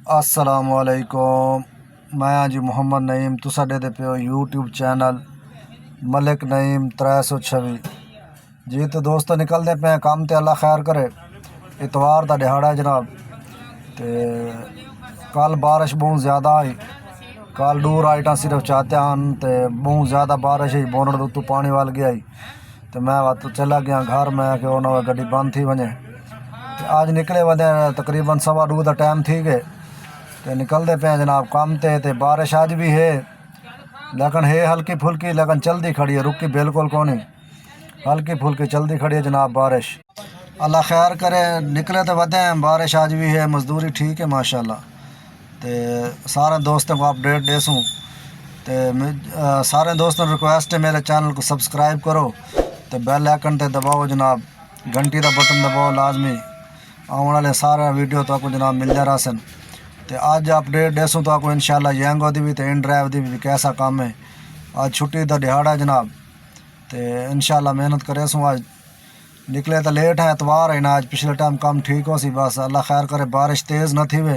अस्सलाम वालेकुम। मैं जी मोहम्मद नईम, तुसा दे पे हो यूट्यूब चैनल मलिक नईम 326। जी तो दोस्तों निकलते पे काम ते अल्लाह खैर करे। इतवार का दिहाड़ा है जनाब। ते कल बारिश बहुत ज़्यादा आई। कल दूर आइटा सिर्फ चाहते हैं तो बहुत ज़्यादा बारिश ही बोनड़ उत्तू पानी वाल गया ही। तो मैं वत चला गया घर में कि वो ना गड्डी बंद थी वने। आज निकले वने तकरीबन 2:15 का टाइम थी गए। तो निकलते पे जनाब काम ते बारिश आज भी है, लेकिन है हल्की फुल्की, लेकिन चलती खड़ी है, रुकी बिल्कुल को नहीं। हल्की फुल्की चलती खड़ी है जनाब बारिश। अल्लाह खैर करे। निकले तो वधे हैं, बारिश आज भी है, मजदूरी ठीक है माशाल्लाह। तो सारे दोस्तों को अपडेट देसूँ। तो सारे दोस्तों रिक्वेस्ट है मेरे चैनल को सब्सक्राइब करो, तो बेल आइकन ते दबाओ जनाब, घंटी का बटन दबाओ लाजमी। आने वाले सारे वीडियो तो आपको जनाब मिलते रहसन। तो अज अपडेट देसूँ तो आपको इंशाल्लाह यंगो दी भी तो इन ड्राइव दी भी कैसा काम है। आज छुट्टी का दिहाड़ा है जनाब। तो इंशाल्लाह मेहनत करेसूँ। आज निकले तो लेट है, एतवार है ना। आज पिछले टाइम काम ठीक हो सी, बस अल्लाह खैर करे। बारिश तेज़ न थी वे,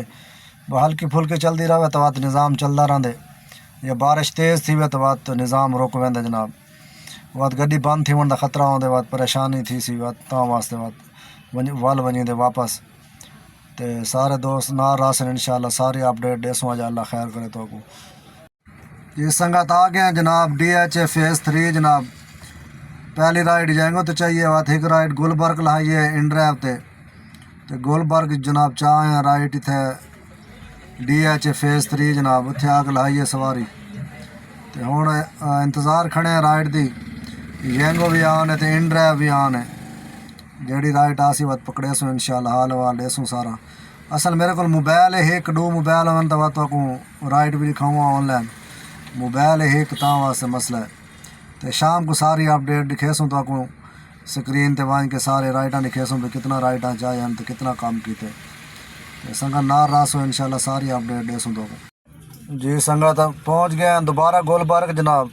हल्की फुल्की चलती रहे तो बात निज़ाम चलता रहंदे। या बारिश तेज़ थी वे तो बात निज़ाम रुक वेंदे जनाब। बात गड्डी बंद थी वन का ख़तरा होंदे, बात परेशानी थी सी बात तां वास्ते बात वल वनी दे वापस। तो सारे दोस्त ना रासन इंशाल्लाह सारी अपडेट देसूँ आज अल्लाह खैर करे। तो को ये संगत आ गए जनाब DHA फेज़ 3 जनाब। पहली राइड जाएंगे तो चाहिए बात एक राइड गुलबर्ग लाई है इन ड्राइव ते। तो गुलबर्ग जनाब चाहे राइट इतने DHA फेज़ 3 जनाब उत्थे आके लाई है सवारी। तो हुण इंतज़ार खड़े हैं राइड दी। यंगो भी आन है तो इन ड्राइव भी आन है। जेड़ी राइट आसी बात पकड़े सो इंशाल्लाह हाल वाल देसूँ सारा। असल मेरे को मोबाइल है एक दो मोबाइल होने तो बात को राइट भी दिखाऊँ ऑनलाइन। मोबाइल है एक तां वास्ते मसला है। तो शाम को सारी अपडेट दिखेसूँ तो आपको स्क्रीन ते वांच के सारे राइटा दिखेसूँ भी कितना राइटा चाहे तो कितना काम कीते। तो संगत नार रासो इंशाल्लाह सारी अपडेट देसूँ तो जी। संगत पहुँच गए हैं दोबारा गुलबर्ग जनाब।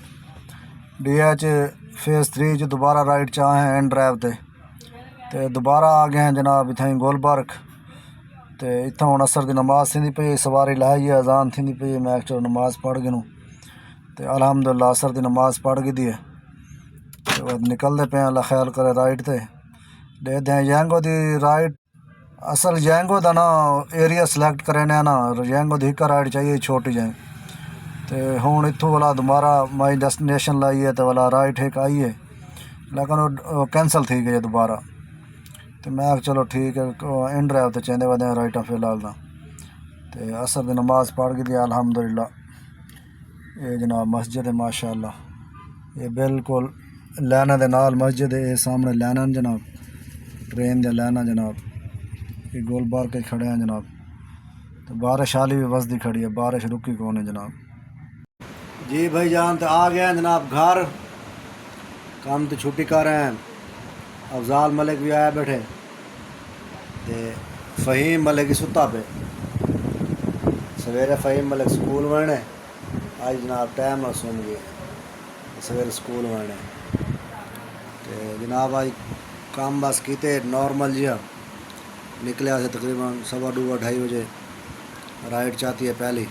DHA फेज़ 3 जो दोबारा राइड चाहे एंड ड्राइव ते। तो दोबारा आ गए हैं जनाब इतें गुलबर्ग। तो इतना हूँ असर की नमाज थी पई, सवारी लाई है, अजान थी पई। मैं चलो नमाज पढ़ गई। तो अल्हम्दुलिल्लाह असर की नमाज पढ़ गई दी है। तो निकलते पे अल्लाह ख्याल करे राइड ते दे दें यंगो दी राइड। असल यंगो का ना एरिया सिलेक्ट करने ना, यंगो दी एक राइड चाहिए छोटी जाए। तो हूँ इतों वाला दोबारा माई डेस्टिनेशन लाई है तो वाला राइड एक आई है, लेकिन वो कैंसल थी गई दोबारा। तो मैं चलो ठीक है इन ड्राइव तो चेंदे वदे राइटा फिलहाल ना। तो असर की नमाज पढ़ गई अल्हम्दुलिल्लाह। ये जनाब मस्जिद है माशाल्लाह। ये बिल्कुल लैना दे नाल मस्जिद है। ये सामने लैना जनाब, ट्रेन दे लैना जनाब। ये गुलबर्ग के खड़े हैं जनाब। तो बारिश हाली भी बसदी खड़ी है, बारिश रुकी कौन है जनाब। जी भाई जान तो आ गए हैं जनाब घर। काम तो छुट्टी कर रहे हैं। अफजाल मलिक भी आया बैठे। तो फ़हीम मलिक की सुता पे सवेरे फ़हीम मलिक स्कूल वरने आज जनाब टाइम ना सुन गए सवेरे स्कूल वरने। तो जनाब आज काम बस किते नॉर्मल जिहा निकले से तकरीबन 2:15 बजे राइड चाहती है पहली।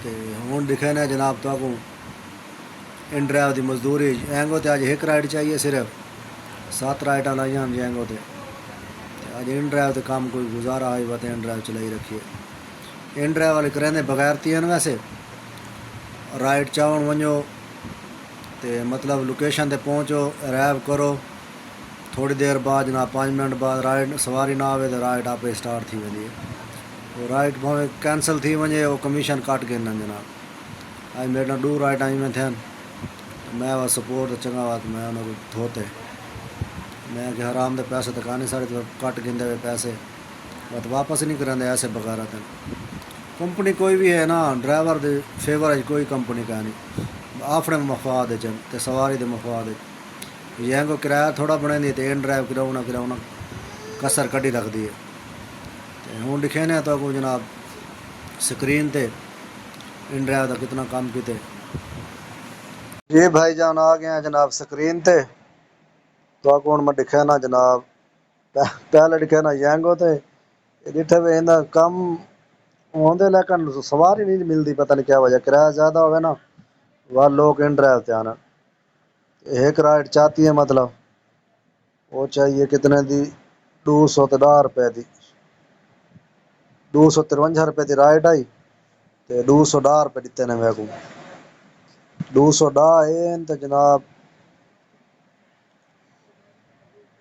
तो हूँ दिखे ने जनाब तो को इन ड्राइव की मजदूरी एंगो तो अज एक राइड चाहिए, सिर्फ 7 राइटा लाइया हम एंगो तो अज इन ड्राइव तो काम कोई गुजारा आई बात इन ड्राइव चलाई रखिए। इन ड्राइव वाले करेंदे बगैर तीन वैसे राइड चावन वनो तो मतलब लोकेशन ते पहुँचो अराइव करो, थोड़ी देर बाद जनाब 5 मिनट बाद राइड सवारी ना आवे तो राइड आपे स्टार्ट थी वेंदी है। वो राइड भावें कैंसल थी वने वो कमीशन काट के जनाब। आज मेरे ना 2 राइड आई में थे। मैं वह सपोर्ट चंगा बात मैं उन्होंने धोते मैं कि हराम दे पैसे तो काने सारे तो कट गिंदे हुए पैसे बात वापस नहीं करेंगे ऐसे बगैर थे। कंपनी कोई भी है ना ड्राइवर दे फेवर है कोई कंपनी का नहीं, अपने मफाद है तो सवारी दे मफाद है। यह को किराया थोड़ा बने दी तो इन ड्राइव कराउना कसर कड़ी रख दी है। तो हूँ दिखे ने तो को जनाब स्क्रीन ते इन ड्राइव का कितना काम किते। जी भाई जान आ गए हैं जनाब स्क्रीन ते। तो मैं दिखे ना जनाब पहले दिखे ना यंगो ते جتھے بھی اندا کم ہوندے لیکن سواری نہیں ملتی، پتہ نہیں کیا وجہ، کرایہ زیادہ ہوئے نا وہ لوگ ان ڈرائیو تے آنا۔ ایک رائڈ چاہتی ہے مطلب وہ چاہیے کتنے دی 210 روپے دی، 253 روپے دی رائڈ آئی تے 210 روپے دیتے نے میرے کو، 210 این تے جناب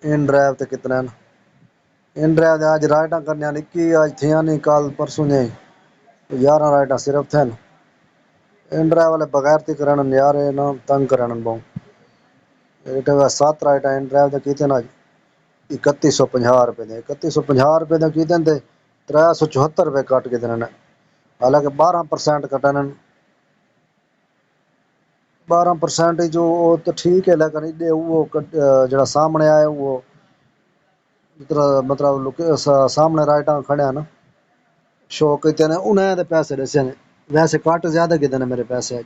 ان ڈرائیو تے کتنے ہیں؟ ان ڈرائیو تے آج رائڈاں کرنے 21 آج تھیاں نہیں، کل پرسوں نہیں 11 رائڈاں صرف تھے۔ ان ڈرائیو والے بغیر تی کرن یار نا تنگ کرن بہوں، ایٹے 7 رائڈاں ان ڈرائیو تے کیتے نا 3150 روپے دے، 3150 روپے دے کیتے تے 374 روپے کٹ کے دینے نے، حالانکہ 12% کٹنے، 12% جو تو ٹھیک ہے، لیکن ایڈے وہ جڑا سامنے آئے وہ مطلب سامنے رائٹاں کھڑے ہیں نا شو کیتے نے انہیں دے پیسے دسے نے، ویسے کٹ زیادہ کیتے نے میرے پیسے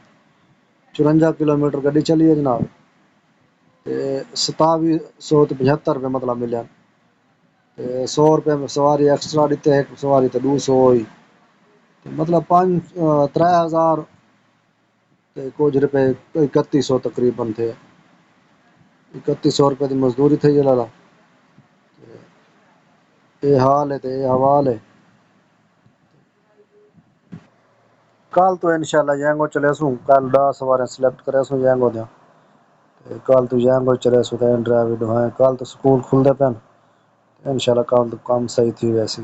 54 کلومیٹر گڈی چلی ہے جناب، تے 2775 روپے مطلب ملیا، تے 100 روپے سواری ایکسٹرا دیتے، ایک سواری تے 200 ہوئی، مطلب 3000 تے کچھ روپے 3100 تقریباً تھے، 3100 روپے دی مزدوری تھی جلالا، یہ حال ہے تے یہ حوال ہے۔ کل تو انشاءاللہ جینگو چلے سوں، کل 10 سواریں سلیکٹ کرے سوں جینگو دیاں، کل تو جینگو چلے سوں تے ڈرائیو ڈوائیں، کل تو سکول کھلدے پین، انشاءاللہ کل تو کام صحیح تھی ویسی۔